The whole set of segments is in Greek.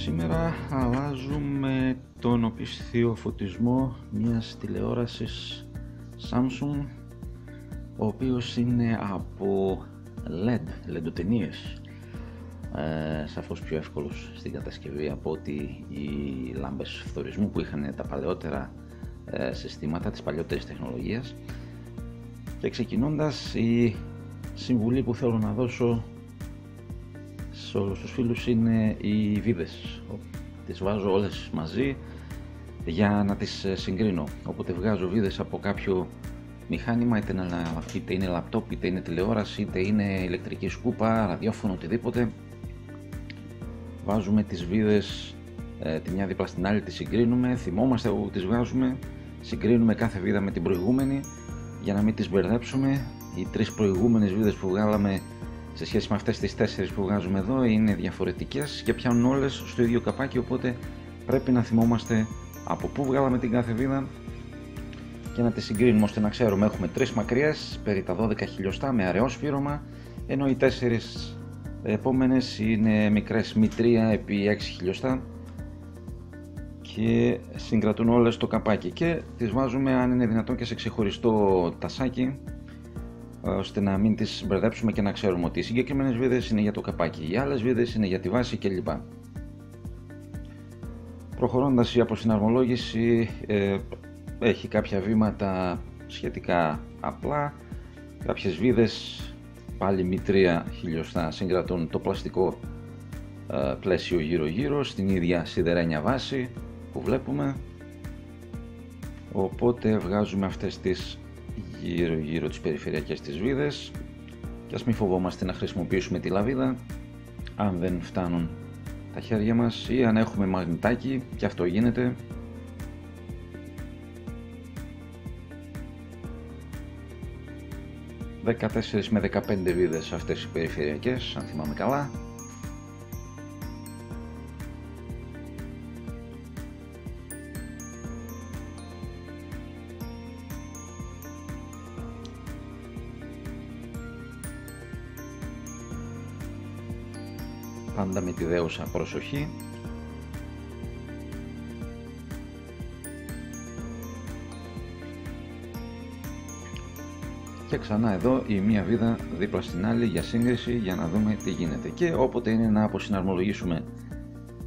Σήμερα αλλάζουμε τον οπισθίο φωτισμό μιας τηλεόρασης Samsung, ο οποίος είναι από LED, λεντοτενίες, σαφώς πιο εύκολος στην κατασκευή από ότι οι λάμπες φθορισμού που είχαν τα παλαιότερα συστήματα της παλιότερης τεχνολογίας. Και ξεκινώντας, η συμβουλή που θέλω να δώσω σε όλους τους φίλους είναι οι βίδες. Τις βάζω όλες μαζί για να τις συγκρίνω. Όποτε βγάζω βίδες από κάποιο μηχάνημα, είτε είναι λαπτόπ, είτε είναι τηλεόραση, είτε είναι ηλεκτρική σκούπα, ραδιόφωνο, οτιδήποτε, βάζουμε τις βίδες τη μια δίπλα στην άλλη, τις συγκρίνουμε, θυμόμαστε όπου τις βγάζουμε, συγκρίνουμε κάθε βίδα με την προηγούμενη για να μην τις μπερδέψουμε. Οι τρεις προηγούμενες βίδες που βγάλαμε σε σχέση με αυτές τις τέσσερις που βγάζουμε εδώ είναι διαφορετικές και πιάνουν όλες στο ίδιο καπάκι, οπότε πρέπει να θυμόμαστε από πού βγάλαμε την κάθε βίδα και να τις συγκρίνουμε ώστε να ξέρουμε. Έχουμε τρεις μακριές περί τα 12 χιλιοστά με αραιό σφύρωμα, ενώ οι τέσσερις επόμενες είναι μικρές μη 3 επί 6 χιλιοστά και συγκρατούν όλες το καπάκι, και τις βάζουμε αν είναι δυνατόν και σε ξεχωριστό τασάκι, ώστε να μην τις μπερδέψουμε και να ξέρουμε ότι οι συγκεκριμένες βίδες είναι για το καπάκι, οι άλλες βίδες είναι για τη βάση κλπ. Προχωρώντας, η αποσυναρμολόγηση έχει κάποια βήματα σχετικά απλά. Κάποιες βίδες πάλι μη 3 χιλιοστά συγκρατούν το πλαστικό πλαίσιο γύρω στην ίδια σιδερένια βάση που βλέπουμε, οπότε βγάζουμε αυτές τις γύρω τις περιφερειακές της βίδες και ας μην φοβόμαστε να χρησιμοποιήσουμε τη λαβίδα αν δεν φτάνουν τα χέρια μας, ή αν έχουμε μαγνητάκι, και αυτό γίνεται. ...14 με 15 βίδες αυτές οι περιφερειακές, αν θυμάμαι καλά. Πάντα με τη δέουσα προσοχή. Και ξανά εδώ η μία βίδα δίπλα στην άλλη για σύγκριση, για να δούμε τι γίνεται. Και όποτε είναι να αποσυναρμολογήσουμε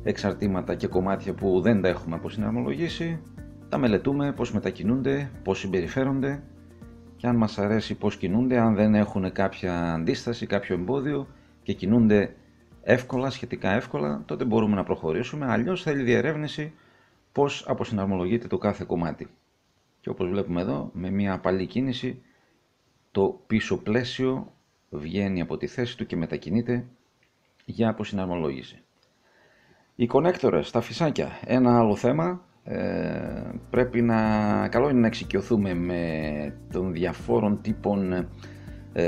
εξαρτήματα και κομμάτια που δεν τα έχουμε αποσυναρμολογήσει, τα μελετούμε πώς μετακινούνται, πώς συμπεριφέρονται και αν μας αρέσει πώς κινούνται, αν δεν έχουν κάποια αντίσταση, κάποιο εμπόδιο και κινούνται εύκολα, σχετικά εύκολα, τότε μπορούμε να προχωρήσουμε. Αλλιώς θέλει διερεύνηση πώς αποσυναρμολογείται το κάθε κομμάτι. Και όπως βλέπουμε εδώ, με μια απαλή κίνηση, το πίσω πλαίσιο βγαίνει από τη θέση του και μετακινείται για αποσυναρμολόγηση. Οι κονέκτορες, τα φυσάκια, ένα άλλο θέμα. Καλό είναι να εξοικειωθούμε με των διαφόρων τύπων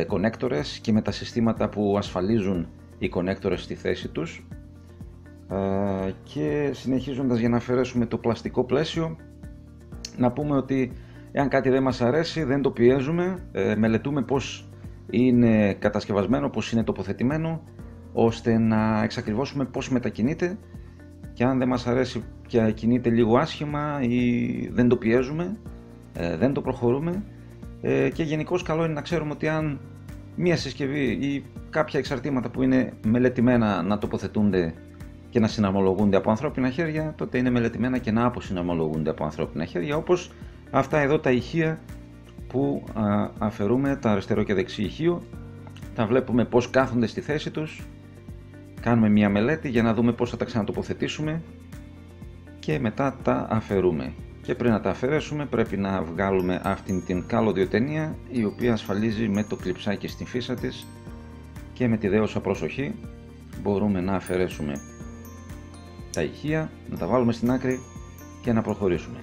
κονέκτορες και με τα συστήματα που ασφαλίζουν οι κονέκτορες στη θέση τους, και συνεχίζοντας, για να αφαιρέσουμε το πλαστικό πλαίσιο, να πούμε ότι εάν κάτι δεν μας αρέσει δεν το πιέζουμε, μελετούμε πώς είναι κατασκευασμένο, πώς είναι τοποθετημένο, ώστε να εξακριβώσουμε πώς μετακινείται, και αν δεν μας αρέσει και κινείται λίγο άσχημα ή δεν το πιέζουμε, δεν το προχωρούμε. Και γενικώς καλό είναι να ξέρουμε ότι αν μία συσκευή ή κάποια εξαρτήματα που είναι μελετημένα να τοποθετούνται και να συναρμολογούνται από ανθρώπινα χέρια, τότε είναι μελετημένα και να αποσυναρμολογούνται από ανθρώπινα χέρια, όπως αυτά εδώ τα ηχεία που αφαιρούμε, τα αριστερό και δεξί ηχείο, τα βλέπουμε πώς κάθονται στη θέση τους, κάνουμε μία μελέτη για να δούμε πώς θα τα ξανατοποθετήσουμε και μετά τα αφαιρούμε. Και πριν να τα αφαιρέσουμε πρέπει να βγάλουμε αυτήν την καλωδιοτενία, η οποία ασφαλίζει με το κλειψάκι στην φύσα της, και με τη δέουσα προσοχή μπορούμε να αφαιρέσουμε τα ηχεία, να τα βάλουμε στην άκρη και να προχωρήσουμε.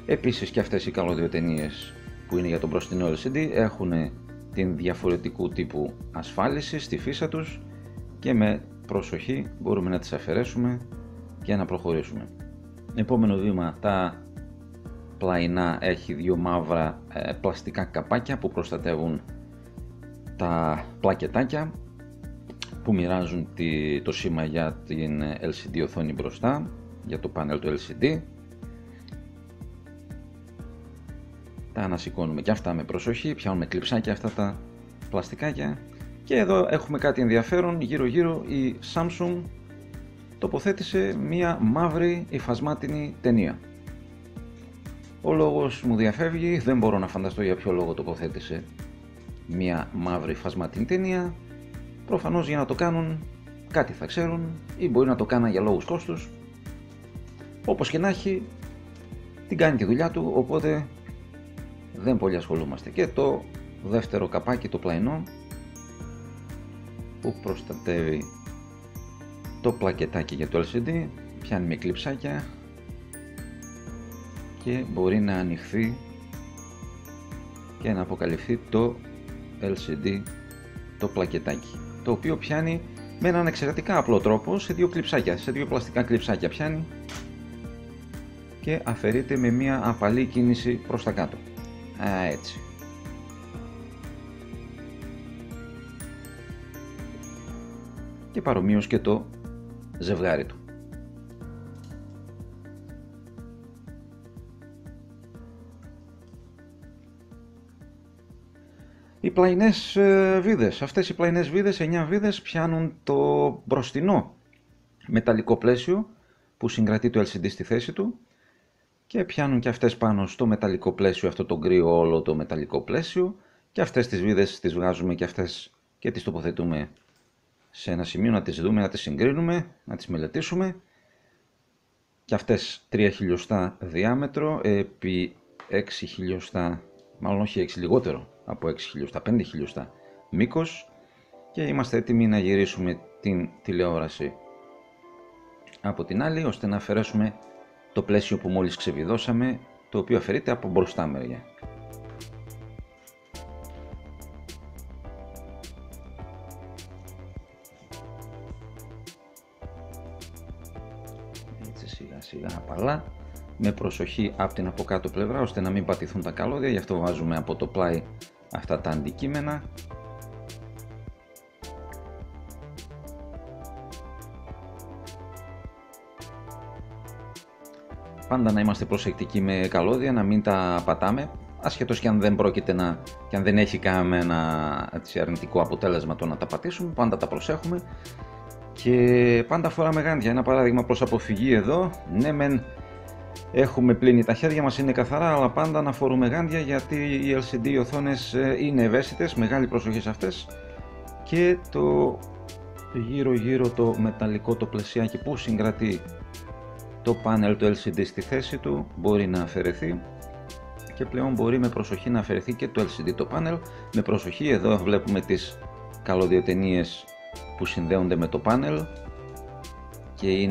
Επίσης και αυτές οι καλωδιοτενίες που είναι για τον μπροστινό LCD έχουν την διαφορετικού τύπου ασφάλιση στη φύσα τους και με προσοχή μπορούμε να τις αφαιρέσουμε και να προχωρήσουμε. Επόμενο βήμα, τα πλαϊνά έχει δύο μαύρα πλαστικά καπάκια που προστατεύουν τα πλακετάκια. που μοιράζουν το σήμα για την LCD οθόνη μπροστά, για το πάνελ του LCD. Τα ανασηκώνουμε και αυτά με προσοχή, πιάνουμε κλειψάκια αυτά τα πλαστικάκια. Και εδώ έχουμε κάτι ενδιαφέρον, γύρω γύρω η Samsung τοποθέτησε μία μαύρη υφασμάτινη ταινία. Ο λόγος μου διαφεύγει, δεν μπορώ να φανταστώ για ποιο λόγο τοποθέτησε μία μαύρη υφασμάτινη ταινία. Προφανώς για να το κάνουν κάτι θα ξέρουν ή μπορεί να το κάνουν για λόγους κόστους. Όπως και να έχει, την κάνει τη δουλειά του, οπότε δεν πολύ ασχολούμαστε. Και το δεύτερο καπάκι, το πλαϊνό, που προστατεύει το πλακετάκι για το LCD, πιάνει με κλειψάκια και μπορεί να ανοιχθεί και να αποκαλυφθεί το LCD, το πλακετάκι, το οποίο πιάνει με έναν εξαιρετικά απλό τρόπο σε δύο κλειψάκια, σε δύο πλαστικά κλειψάκια πιάνει και αφαιρείται με μια απαλή κίνηση προς τα κάτω. Έτσι. Και παρομοίως και το ζευγάρι του. Οι πλαϊνές βίδες, αυτές οι πλαϊνές βίδες, 9 βίδες, πιάνουν το μπροστινό μεταλλικό πλαίσιο που συγκρατεί το LCD στη θέση του και πιάνουν και αυτές πάνω στο μεταλλικό πλαίσιο, αυτό το γκρίο όλο το μεταλλικό πλαίσιο, και αυτές τις βίδες τις βγάζουμε και αυτές και τις τοποθετούμε σε ένα σημείο να τις δούμε, να τις συγκρίνουμε, να τις μελετήσουμε. Και αυτές 3 χιλιοστά διάμετρο επί 6 χιλιοστά, μάλλον όχι 6, λιγότερο από 6 χιλιοστά, 5 χιλιοστά μήκος, και είμαστε έτοιμοι να γυρίσουμε την τηλεόραση από την άλλη, ώστε να αφαιρέσουμε το πλαίσιο που μόλις ξεβιδώσαμε, το οποίο αφαιρείται από μπροστά μεριά. Έτσι σιγά σιγά απαλά, με προσοχή από την από κάτω πλευρά, ώστε να μην πατηθούν τα καλώδια, γι' αυτό βάζουμε από το πλάι αυτά τα αντικείμενα. Πάντα να είμαστε προσεκτικοί με καλώδια, να μην τα πατάμε, ασχετώς και αν δεν πρόκειται και αν δεν έχει κανένα αρνητικό αποτέλεσμα το να τα πατήσουμε, πάντα τα προσέχουμε και πάντα φοράμε γάντια. Ένα παράδειγμα προς αποφυγή εδώ, ναι μεν έχουμε πλύνει τα χέρια μας, είναι καθαρά, αλλά πάντα να φορούμε γάντια, γιατί οι LCD οθόνες είναι ευαίσθητες, μεγάλη προσοχή σε αυτές, και το γύρω το μεταλλικό το πλαισιάκι που συγκρατεί το πάνελ του LCD στη θέση του μπορεί να αφαιρεθεί, και πλέον μπορεί με προσοχή να αφαιρεθεί και το LCD το πάνελ. Με προσοχή, εδώ βλέπουμε τις καλωδιοτενίες που συνδέονται με το πάνελ και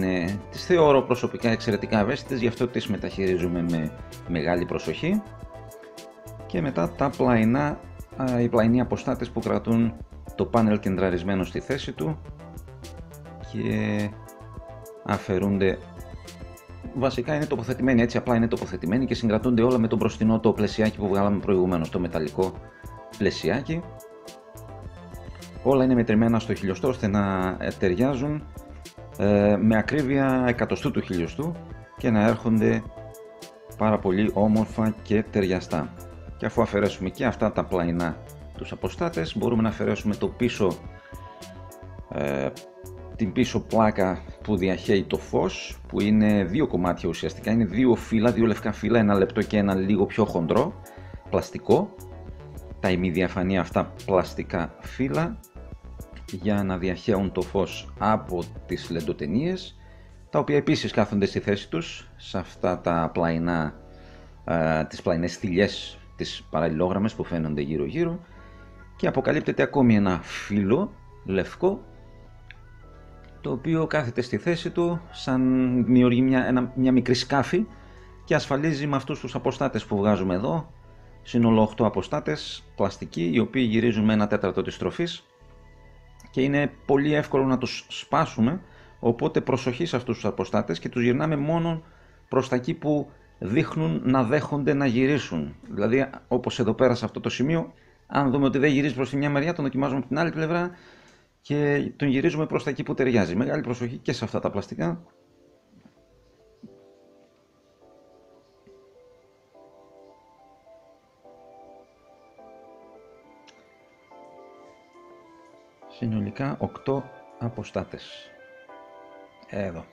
τις θεωρώ προσωπικά εξαιρετικά ευαίσθητες, γι' αυτό τις μεταχειρίζουμε με μεγάλη προσοχή. Και μετά οι πλαϊνοί αποστάτες που κρατούν το πάνελ κεντραρισμένο στη θέση του και αφαιρούνται. Βασικά είναι τοποθετημένοι έτσι, απλά είναι τοποθετημένοι και συγκρατούνται όλα με το μπροστινό το πλαισιάκι που βγάλαμε προηγουμένως, το μεταλλικό πλαισιάκι. Όλα είναι μετρημένα στο χιλιοστό ώστε να ταιριάζουν με ακρίβεια εκατοστού του χιλιοστού και να έρχονται πάρα πολύ όμορφα και ταιριαστά. Και αφού αφαιρέσουμε και αυτά τα πλαϊνά τους αποστάτες, μπορούμε να αφαιρέσουμε το πίσω, την πίσω πλάκα που διαχέει το φως, που είναι δύο κομμάτια ουσιαστικά, είναι δύο φύλλα, δύο λευκά φύλλα, ένα λεπτό και ένα λίγο πιο χοντρό, πλαστικό, τα ημιδιαφανή αυτά πλαστικά φύλλα, για να διαχέουν το φως από τις λεντοτενίες, τα οποία επίσης κάθονται στη θέση τους σε αυτά τα πλαϊνά, τις πλαϊνές θηλιές, τις παραλληλόγραμμες που φαίνονται γύρω γύρω, και αποκαλύπτεται ακόμη ένα φύλλο λευκό, το οποίο κάθεται στη θέση του σαν δημιουργεί μια μικρή σκάφη και ασφαλίζει με αυτούς τους αποστάτες που βγάζουμε εδώ, σύνολο 8 αποστάτες πλαστικοί, οι οποίοι γυρίζουν με 1/4 της στροφής και είναι πολύ εύκολο να τους σπάσουμε, οπότε προσοχή σε αυτούς τους αποστάτες και τους γυρνάμε μόνο προς τα εκεί που δείχνουν να δέχονται να γυρίσουν. Δηλαδή, όπως εδώ πέρα σε αυτό το σημείο, αν δούμε ότι δεν γυρίζει προς τη μια μεριά, τον δοκιμάζουμε από την άλλη πλευρά και τον γυρίζουμε προς τα εκεί που ταιριάζει. Μεγάλη προσοχή και σε αυτά τα πλαστικά. Συνολικά 8 αποστάτες. Εδώ.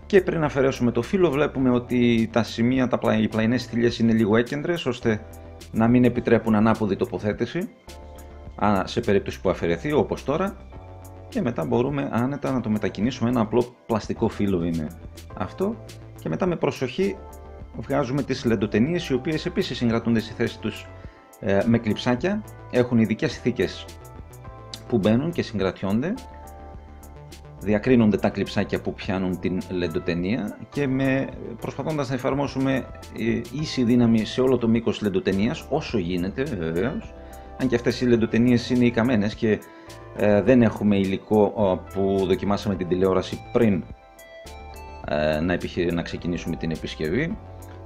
Και πριν αφαιρέσουμε το φύλλο βλέπουμε ότι τα σημεία, οι πλαϊνές στήλες είναι λίγο έκεντρες, ώστε να μην επιτρέπουν ανάποδη τοποθέτηση σε περίπτωση που αφαιρεθεί, όπως τώρα. Και μετά μπορούμε άνετα να το μετακινήσουμε. Ένα απλό πλαστικό φύλλο είναι αυτό. Και μετά με προσοχή βγάζουμε τις λεντοτενίες, οι οποίες επίσης συγκρατούνται στη θέση τους με κλειψάκια. Έχουν ειδικές θήκες που μπαίνουν και συγκρατιόνται. Διακρίνονται τα κλειψάκια που πιάνουν την λεντοτενία και προσπαθώντας να εφαρμόσουμε ίση δύναμη σε όλο το μήκος λεντοτενίας, όσο γίνεται βεβαίως, αν και αυτές οι λεντοτενίες είναι ικαμένες και δεν έχουμε υλικό που δοκιμάσαμε την τηλεόραση πριν να ξεκινήσουμε την επισκευή,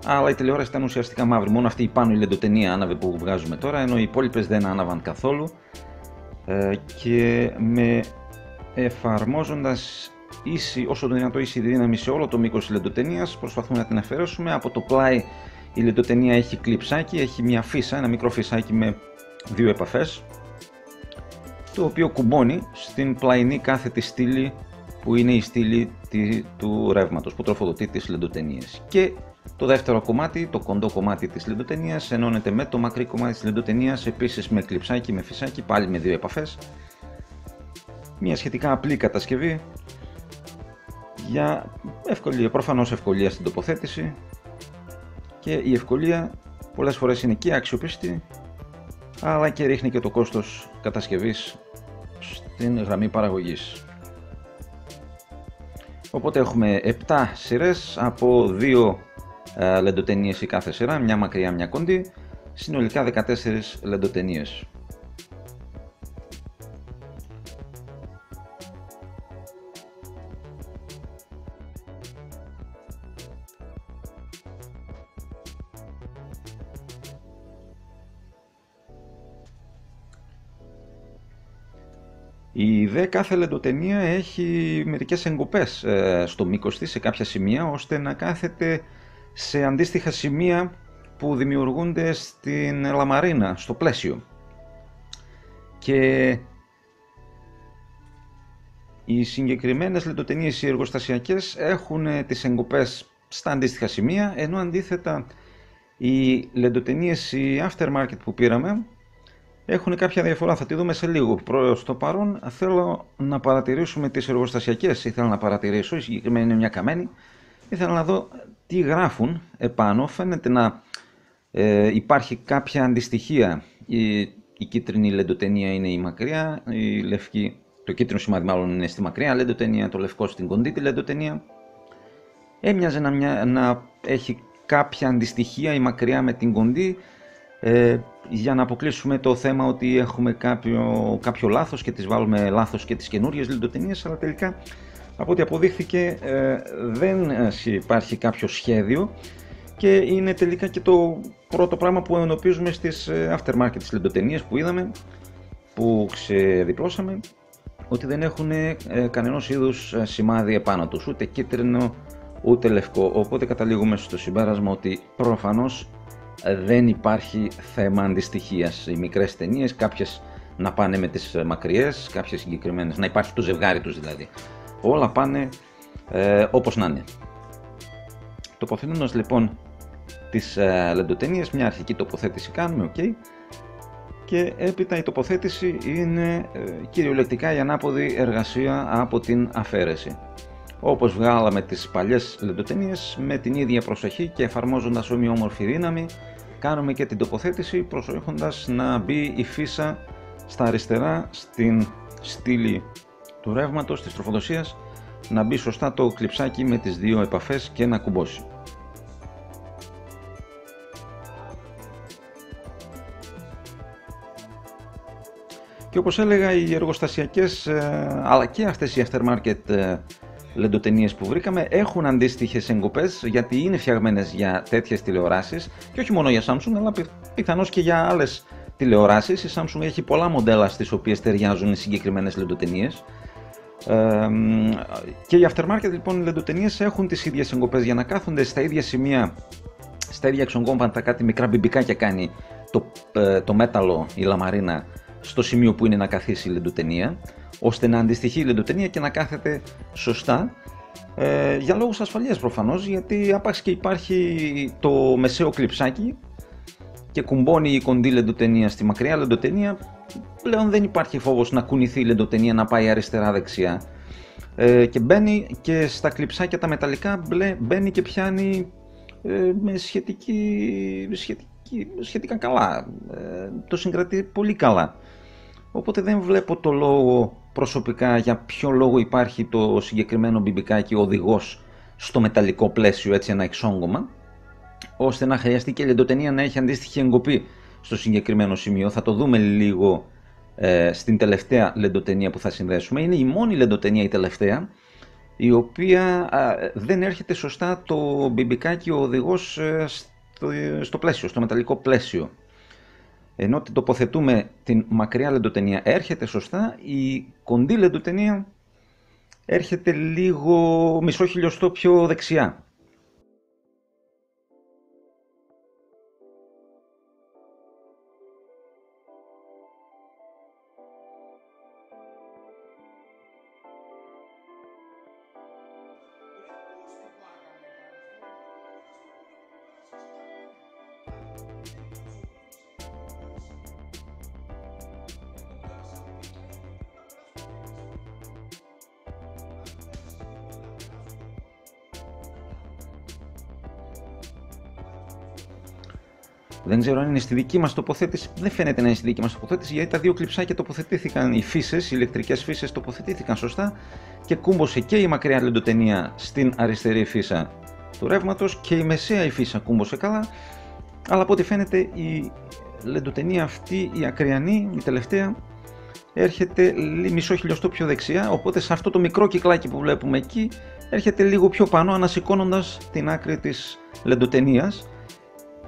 αλλά η τηλεόραση ήταν ουσιαστικά μαύρη, μόνο αυτή η πάνω η λεντοτενία άναβε που βγάζουμε τώρα, ενώ οι υπόλοιπες δεν άναβαν καθόλου, και εφαρμόζοντας όσο το δυνατό ίση δύναμη σε όλο το μήκος της λεντοτενίας προσπαθούμε να την αφαιρέσουμε. Από το πλάι η λεντοτενία έχει κλειψάκι, έχει μια φύσα, ένα μικρό φυσάκι με δύο επαφές, το οποίο κουμπώνει στην πλαϊνή κάθετη στήλη που είναι η στήλη του ρεύματος που τροφοδοτεί τις λεντοτενίες. Και το δεύτερο κομμάτι, το κοντό κομμάτι της λεντοτενίας, ενώνεται με το μακρύ κομμάτι της λεντοτενίας, επίσης με κλειψάκι, με φυσάκι, πάλι με δύο επαφές. Μια σχετικά απλή κατασκευή για ευκολία, προφανώς ευκολία στην τοποθέτηση, και η ευκολία πολλές φορές είναι και αξιοπίστη, αλλά και ρίχνει και το κόστος κατασκευής στην γραμμή παραγωγής. Οπότε έχουμε 7 σειρές από 2 λεντοτενίες η κάθε σειρά, μια μακριά μια κοντή, συνολικά 14 λεντοτενίες. Η δε κάθε λεντοτενία έχει μερικές εγκοπές στο μήκος της, σε κάποια σημεία, ώστε να κάθεται σε αντίστοιχα σημεία που δημιουργούνται στην λαμαρίνα, στο πλαίσιο. Και οι συγκεκριμένες λεντοτενίες, οι εργοστασιακές, έχουν τις εγκοπές στα αντίστοιχα σημεία, ενώ αντίθετα οι λεντοτενίες, οι aftermarket που πήραμε, έχουν κάποια διαφορά, θα τη δούμε σε λίγο. Προς το παρόν θέλω να παρατηρήσουμε τις εργοστασιακές, ήθελα να παρατηρήσω, η συγκεκριμένη είναι μια καμένη, ήθελα να δω τι γράφουν επάνω. Φαίνεται να υπάρχει κάποια αντιστοιχεία. Η κίτρινη λεντοτενία είναι η μακριά, η λευκή, το κίτρινο σημάδι μάλλον είναι στη μακριά λεντοτενία, το λευκό στην κοντή τη λεντοτενία. Έμοιαζε να έχει κάποια αντιστοιχεία η μακριά με την κοντή, για να αποκλείσουμε το θέμα ότι έχουμε κάποιο λάθος και τις βάλουμε λάθος και τις καινούριες λεντοτενίες, αλλά τελικά από ό,τι αποδείχθηκε δεν υπάρχει κάποιο σχέδιο και είναι τελικά και το πρώτο πράγμα που εντοπίζουμε στις aftermarket τις λεντοτενίες που είδαμε, που ξεδιπλώσαμε, ότι δεν έχουν κανένας είδους σημάδι επάνω τους, ούτε κίτρινο ούτε λευκό, οπότε καταλήγουμε στο συμπέρασμα ότι προφανώς δεν υπάρχει θέμα αντιστοιχίας. Οι μικρές ταινίες, κάποιες να πάνε με τις μακριές, κάποιες συγκεκριμένες να υπάρχει το ζευγάρι τους δηλαδή. Όλα πάνε όπως να είναι. Τοποθετώντας λοιπόν τις λεντοτενίες, μια αρχική τοποθέτηση κάνουμε, ok, και έπειτα η τοποθέτηση είναι κυριολεκτικά η ανάποδη εργασία από την αφαίρεση. Όπως βγάλαμε τις παλιές λεντοτενίες, με την ίδια προσοχή και εφαρμόζοντας ομοιόμορφη δύναμη, κάνουμε και την τοποθέτηση προσέχοντας να μπει η φύσα στα αριστερά στην στήλη του ρεύματος, της τροφοδοσίας, να μπει σωστά το κλειψάκι με τις δύο επαφές και να κουμπώσει. Και όπως έλεγα, οι εργοστασιακές αλλά και αυτές οι aftermarket λεντοτενίες που βρήκαμε έχουν αντίστοιχες εγκοπές, γιατί είναι φτιαγμένες για τέτοιες τηλεοράσεις και όχι μόνο για Samsung, αλλά πιθανώς και για άλλες τηλεοράσεις. Η Samsung έχει πολλά μοντέλα στις οποίες ταιριάζουν οι συγκεκριμένες λεντοτενίες. Και οι aftermarket λοιπόν οι λεντοτενίες έχουν τις ίδιες εγκοπές για να κάθονται στα ίδια σημεία, στα ίδια εξογκώματα, κάτι μικρά μπιμπικάκια κάνει το μέταλλο, η λαμαρίνα, στο σημείο που είναι να καθίσει η λεντοτενία, ώστε να αντιστοιχεί η λεντοτενία και να κάθεται σωστά, για λόγους ασφαλείας προφανώς, γιατί άπαξ και υπάρχει το μεσαίο κλειψάκι και κουμπώνει η κοντή λεντοτενία στη μακριά λεντοτενία, πλέον δεν υπάρχει φόβος να κουνηθεί η λεντοτενία, να πάει αριστερά-δεξιά, και μπαίνει και στα κλειψάκια τα μεταλλικά, μπαίνει και πιάνει με σχετικά καλά, το συγκρατεί πολύ καλά. Οπότε δεν βλέπω το λόγο προσωπικά για ποιο λόγο υπάρχει το συγκεκριμένο μπιμπικάκι οδηγός στο μεταλλικό πλαίσιο, έτσι ένα εξόγκωμα, ώστε να χρειαστεί και η λεντοτενία να έχει αντίστοιχη εγκοπή στο συγκεκριμένο σημείο. Θα το δούμε λίγο στην τελευταία λεντοτενία που θα συνδέσουμε. Είναι η μόνη λεντοτενία, η τελευταία, η οποία δεν έρχεται σωστά το μπιμπικάκι ο οδηγός στο πλαίσιο, στο μεταλλικό πλαίσιο. Ενώ τοποθετούμε την μακριά λεντοτενία έρχεται σωστά, η κοντή λεντοτενία έρχεται λίγο μισό χιλιοστό πιο δεξιά. Δεν ξέρω αν είναι στη δική μας τοποθέτηση, δεν φαίνεται να είναι στη δική μας τοποθέτηση, γιατί τα δύο κλειψάκια τοποθετήθηκαν, οι φύσες, οι ηλεκτρικές φύσες τοποθετήθηκαν σωστά και κούμποσε και η μακριά λεντοτενία στην αριστερή φύσα του ρεύματος και η μεσαία η φύσα κούμποσε καλά, αλλά από ό,τι φαίνεται η λεντοτενία αυτή, η ακριανή, η τελευταία, έρχεται μισό χιλιοστό πιο δεξιά, οπότε σε αυτό το μικρό κυκλάκι που βλέπουμε εκεί έρχεται λίγο πιο πάνω, ανασηκώνοντας την άκρη της λεντοτενίας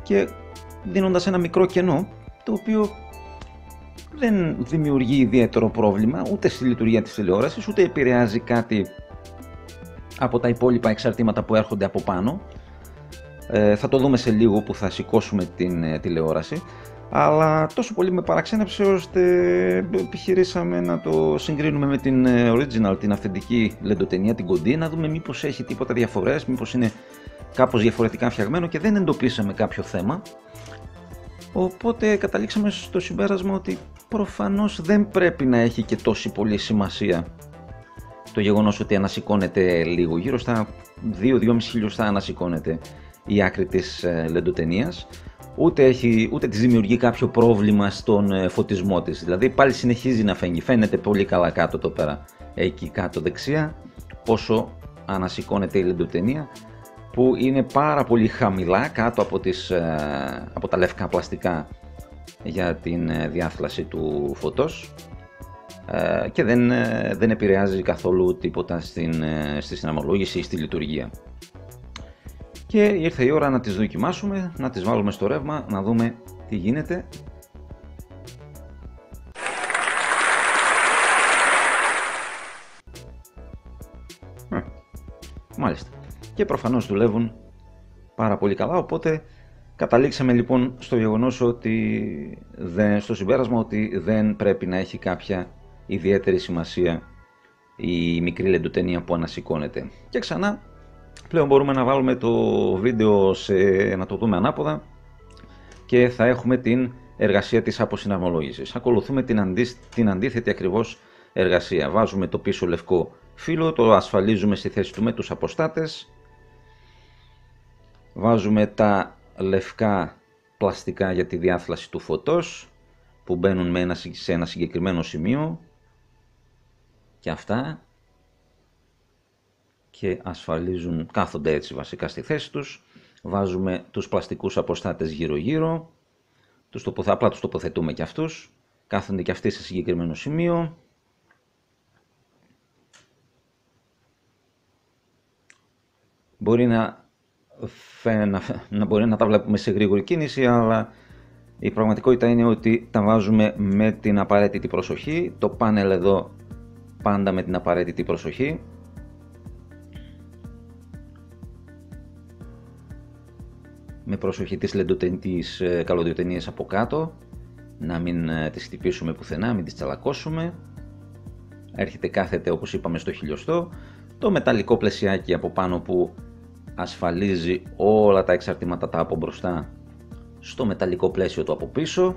και δίνοντας ένα μικρό κενό, το οποίο δεν δημιουργεί ιδιαίτερο πρόβλημα ούτε στη λειτουργία της τηλεόρασης, ούτε επηρεάζει κάτι από τα υπόλοιπα εξαρτήματα που έρχονται από πάνω. Θα το δούμε σε λίγο που θα σηκώσουμε την τηλεόραση, αλλά τόσο πολύ με παραξένεψε ώστε επιχειρήσαμε να το συγκρίνουμε με την original, την αυθεντική λεντοτενία, την κοντή, να δούμε μήπως έχει τίποτα διαφορές, μήπως είναι κάπως διαφορετικά φτιαγμένο, και δεν εντοπίσαμε κάποιο θέμα. Οπότε καταλήξαμε στο συμπέρασμα ότι προφανώς δεν πρέπει να έχει και τόση πολύ σημασία το γεγονός ότι ανασηκώνεται λίγο, γύρω στα 2-2,5 χιλιοστά ανασηκώνεται η άκρη της λεντοτενίας, ούτε της δημιουργεί κάποιο πρόβλημα στον φωτισμό της, δηλαδή πάλι συνεχίζει να φαίνεται πολύ καλά κάτω εδώ πέρα, εκεί κάτω δεξιά, όσο ανασηκώνεται η λεντοτενία, που είναι πάρα πολύ χαμηλά κάτω από τα λευκά πλαστικά για την διάθλαση του φωτός, και δεν επηρεάζει καθόλου τίποτα στη συναμολόγηση ή στη λειτουργία. Και ήρθε η ώρα να τις δοκιμάσουμε, να τις βάλουμε στο ρεύμα, να δούμε τι γίνεται. Μάλιστα. Και προφανώς δουλεύουν πάρα πολύ καλά, οπότε καταλήξαμε λοιπόν στο γεγονός στο συμπέρασμα ότι δεν πρέπει να έχει κάποια ιδιαίτερη σημασία η μικρή λεντοτενία που ανασηκώνεται. Και ξανά, πλέον μπορούμε να βάλουμε το βίντεο να το δούμε ανάποδα και θα έχουμε την εργασία της αποσυναρμολόγησης. Ακολουθούμε την αντίθετη ακριβώς εργασία. Βάζουμε το πίσω λευκό φύλλο, το ασφαλίζουμε στη θέση του με τους αποστάτες. Βάζουμε τα λευκά πλαστικά για τη διάθλαση του φωτός που μπαίνουν σε ένα συγκεκριμένο σημείο και αυτά, και ασφαλίζουν, κάθονται έτσι βασικά στη θέση τους. Βάζουμε τους πλαστικούς αποστάτες γύρω γύρω, απλά τους τοποθετούμε και αυτούς, κάθονται και αυτοί σε συγκεκριμένο σημείο. Μπορεί να τα βλέπουμε σε γρήγορη κίνηση, αλλά Η πραγματικότητα είναι ότι τα βάζουμε με την απαραίτητη προσοχή, το πάνελ εδώ πάντα με την απαραίτητη προσοχή. Με προσοχή τις καλωδιοτενίες από κάτω, να μην τις χτυπήσουμε πουθενά, μην τις τσαλακώσουμε. Έρχεται, κάθεται όπως είπαμε στο χιλιοστό. Το μεταλλικό πλαισιάκι από πάνω που ασφαλίζει όλα τα εξαρτήματα τα από μπροστά στο μεταλλικό πλαίσιο του από πίσω.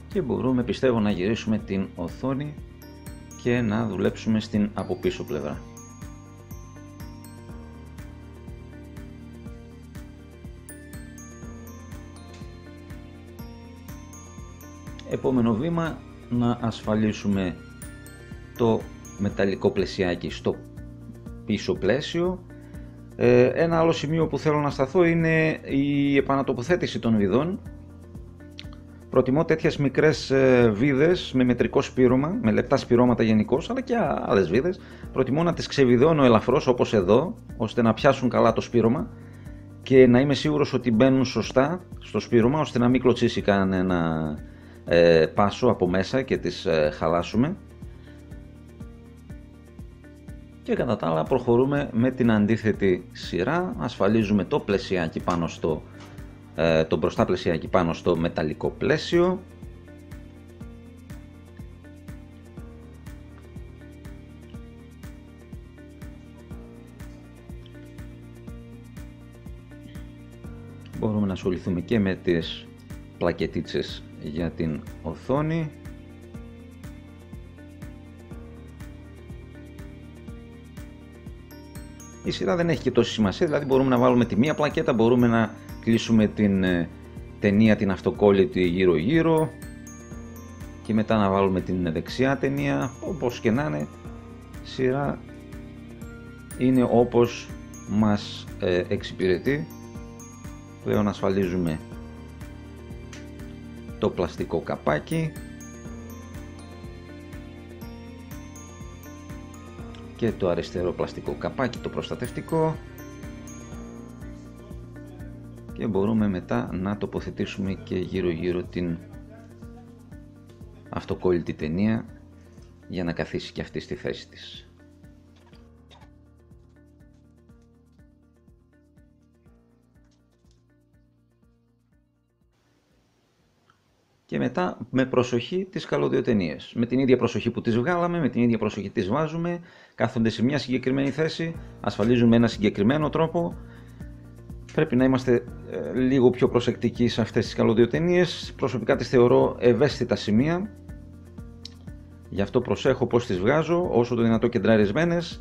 Και μπορούμε, πιστεύω, να γυρίσουμε την οθόνη και να δουλέψουμε στην από πίσω πλευρά. Επόμενο βήμα, να ασφαλίσουμε το μεταλλικό πλαισιάκι στο πίσω πλαίσιο. Ένα άλλο σημείο που θέλω να σταθώ είναι η επανατοποθέτηση των βιδών. Προτιμώ τέτοιες μικρές βίδες με μετρικό σπήρωμα, με λεπτά σπυρώματα γενικώς, αλλά και άλλες βίδες. Προτιμώ να τις ξεβιδώνω ελαφρώς όπως εδώ, ώστε να πιάσουν καλά το σπήρωμα και να είμαι σίγουρος ότι μπαίνουν σωστά στο σπήρωμα, ώστε να μην κλωτσίσει κανένα πάσο από μέσα και τις χαλάσουμε. Και κατά τα άλλα προχωρούμε με την αντίθετη σειρά, ασφαλίζουμε το πλαισιάκι πάνω στο το μπροστά πλαισιάκι πάνω στο μεταλλικό πλαίσιο. Μπορούμε να ασχοληθούμε και με τις πλακετίτσες για την οθόνη. Η σειρά δεν έχει και τόση σημασία, δηλαδή μπορούμε να βάλουμε τη μία πλακέτα, μπορούμε να κλείσουμε την ταινία την αυτοκόλλητη γύρω γύρω και μετά να βάλουμε την δεξιά ταινία, όπως και να είναι, σειρά είναι όπως μας εξυπηρετεί. Πλέον ασφαλίζουμε το πλαστικό καπάκι και το αριστερό πλαστικό καπάκι, το προστατευτικό, και μπορούμε μετά να τοποθετήσουμε και γύρω γύρω την αυτοκόλλητη ταινία για να καθίσει και αυτή στη θέση της. Και μετά με προσοχή τις καλωδιοτενίες. Με την ίδια προσοχή που τις βγάλαμε, με την ίδια προσοχή τις βάζουμε, κάθονται σε μια συγκεκριμένη θέση, ασφαλίζουμε ένα συγκεκριμένο τρόπο. Πρέπει να είμαστε λίγο πιο προσεκτικοί σε αυτές τις καλωδιοτενίες. Προσωπικά τις θεωρώ ευαίσθητα σημεία. Γι' αυτό προσέχω πώς τις βγάζω, όσο το δυνατό κεντραρισμένες,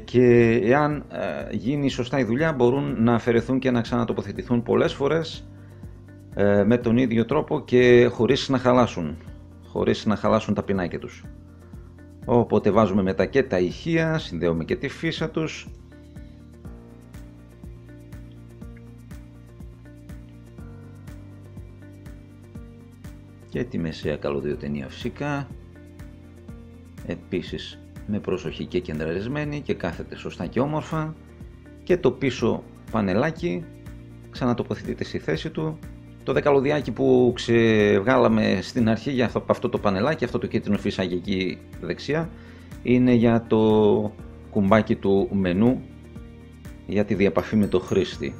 και εάν γίνει σωστά η δουλειά μπορούν να αφαιρεθούν και να ξανατοποθετηθούν πολλές φορές με τον ίδιο τρόπο και χωρίς να χαλάσουν τα πινάκια τους. Οπότε βάζουμε μετά και τα ηχεία, συνδέουμε και τη φύσα τους. Και τη μεσαία καλωδιοτενία φυσικά, επίσης με προσοχή και κεντραρισμένη και κάθεται σωστά και όμορφα, και το πίσω πανελάκι ξανατοποθετείται στη θέση του. Το δεκαλωδιάκι που ξεβγάλαμε στην αρχή για αυτό το πανελάκι, αυτό το κίτρινο φυσάκι εκεί δεξιά, είναι για το κουμπάκι του μενού για τη διαπαφή με το χρήστη,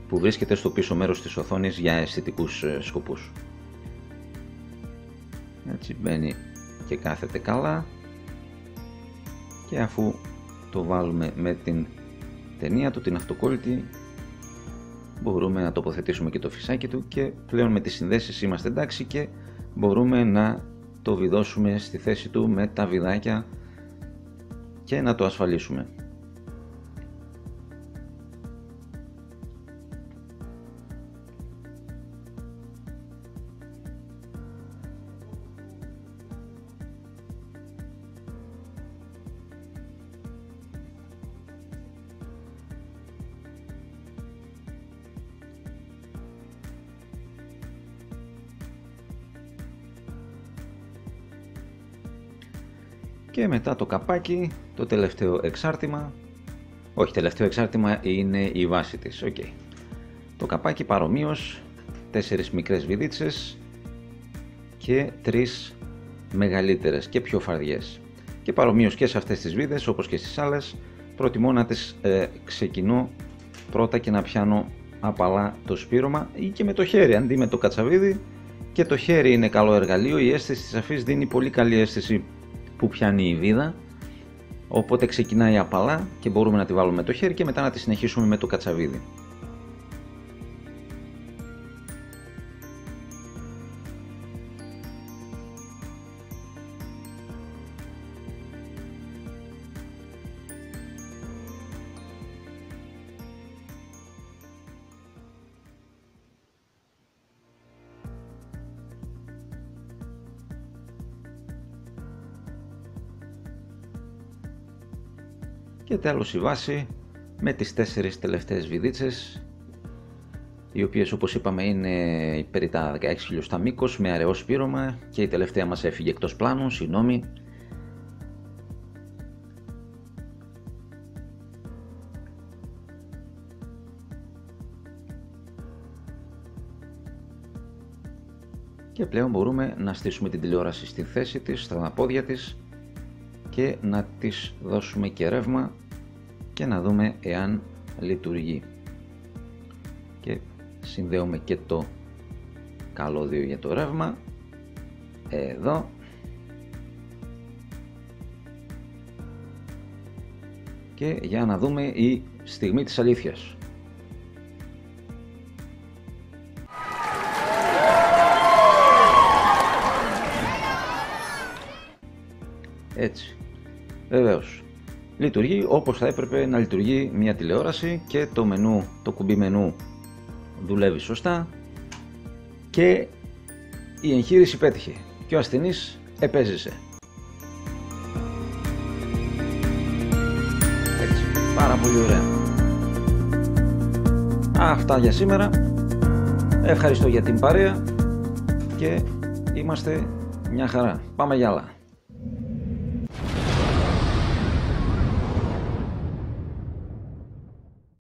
που βρίσκεται στο πίσω μέρος της οθόνης για αισθητικούς σκοπούς. Έτσι μπαίνει και κάθεται καλά, και αφού το βάλουμε με την ταινία του, την αυτοκόλλητη, μπορούμε να τοποθετήσουμε και το φυσάκι του και πλέον με τις συνδέσεις είμαστε εντάξει και μπορούμε να το βιδώσουμε στη θέση του με τα βιδάκια και να το ασφαλίσουμε. Και μετά το καπάκι, το τελευταίο εξάρτημα. Όχι, τελευταίο εξάρτημα είναι η βάση της. Okay. Το καπάκι παρομοίως 4 μικρές βιδίτσες και 3 μεγαλύτερες και πιο φαρδιές. Και παρομοίως και σε αυτές τις βίδες, όπως και στις άλλες, προτιμώ να τις ξεκινώ πρώτα και να πιάνω απαλά το σπήρωμα ή και με το χέρι αντί με το κατσαβίδι. Και το χέρι είναι καλό εργαλείο, η αίσθηση της αφής δίνει πολύ καλή αίσθηση που πιάνει η βίδα. Οπότε ξεκινάει απαλά και μπορούμε να τη βάλουμε με το χέρι και μετά να τη συνεχίσουμε με το κατσαβίδι. Και τέλος η βάση με τις 4 τελευταίες βιδίτσες, οι οποίες όπως είπαμε είναι περί τα 16 χιλιοστά μήκος με αραιό σπήρωμα και η τελευταία μας έφυγε εκτός πλάνου, συγγνώμη. Και πλέον μπορούμε να στήσουμε την τηλεόραση στη θέση της, στα πόδια της και να της δώσουμε και ρεύμα και να δούμε εάν λειτουργεί. Και συνδέουμε και το καλώδιο για το ρεύμα εδώ. Και για να δούμε η στιγμή της αλήθειας. Έτσι, βεβαίως, λειτουργεί όπως θα έπρεπε να λειτουργεί μια τηλεόραση και το μενού, το κουμπί μενού δουλεύει σωστά και η εγχείρηση πέτυχε και ο ασθενής επέζησε. Έτσι, πάρα πολύ ωραία. Αυτά για σήμερα. Ευχαριστώ για την παρέα και είμαστε μια χαρά. Πάμε για άλλα.